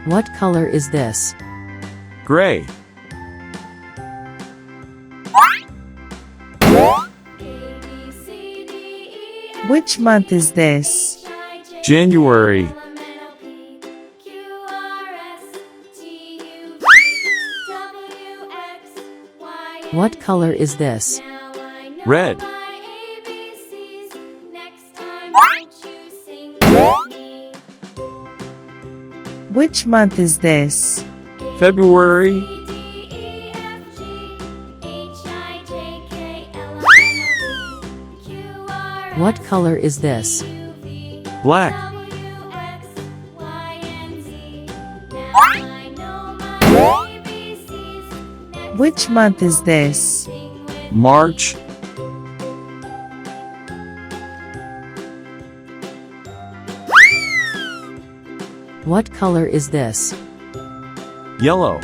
What color is this? Gray. Which month is this? January. What color is this? Red. Which month is this? February. What color is this? Black. Which month is this? March. What color is this? Yellow.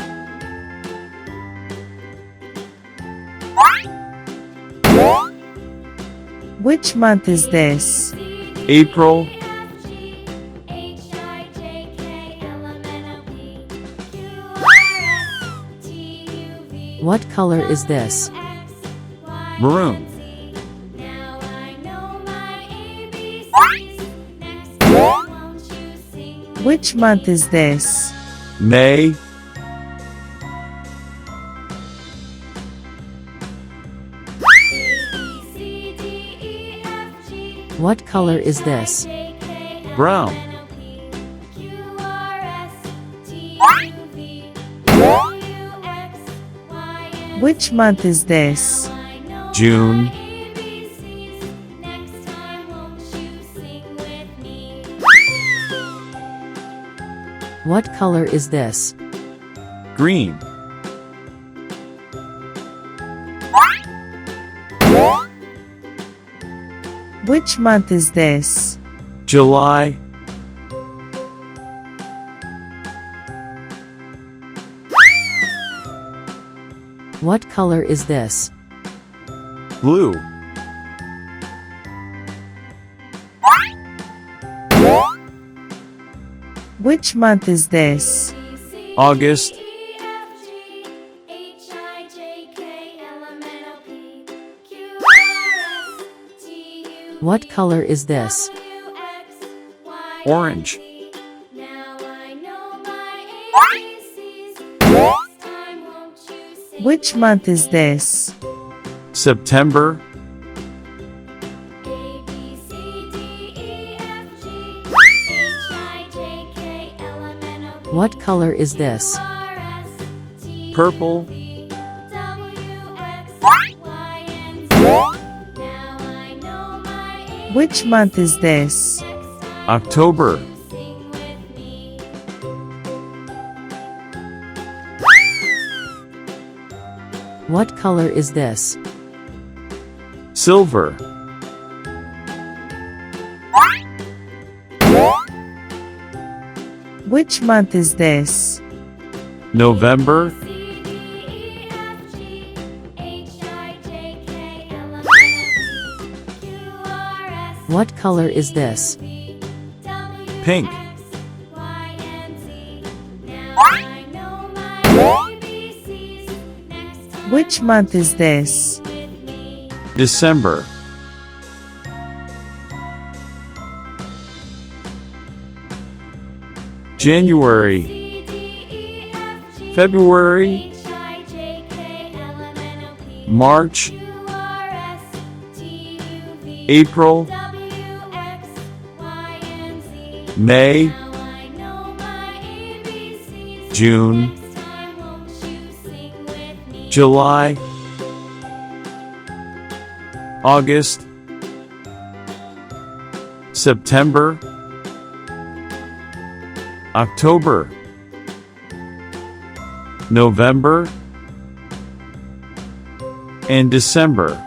Which month is this? April. What color is this? Maroon. Which month is this? May. What color is this? Brown. Which month is this? June. What color is this? Green. Which month is this? July. What color is this? Blue. Which month is this? August. What color is this? Orange. Which month is this? September. What color is this? Purple. Which month is this? October. What color is this? Silver. Which month is this? November. What color is this? Pink. Which month is this? December. January. February. March. April. May. June. July. August. September. October. November. And December.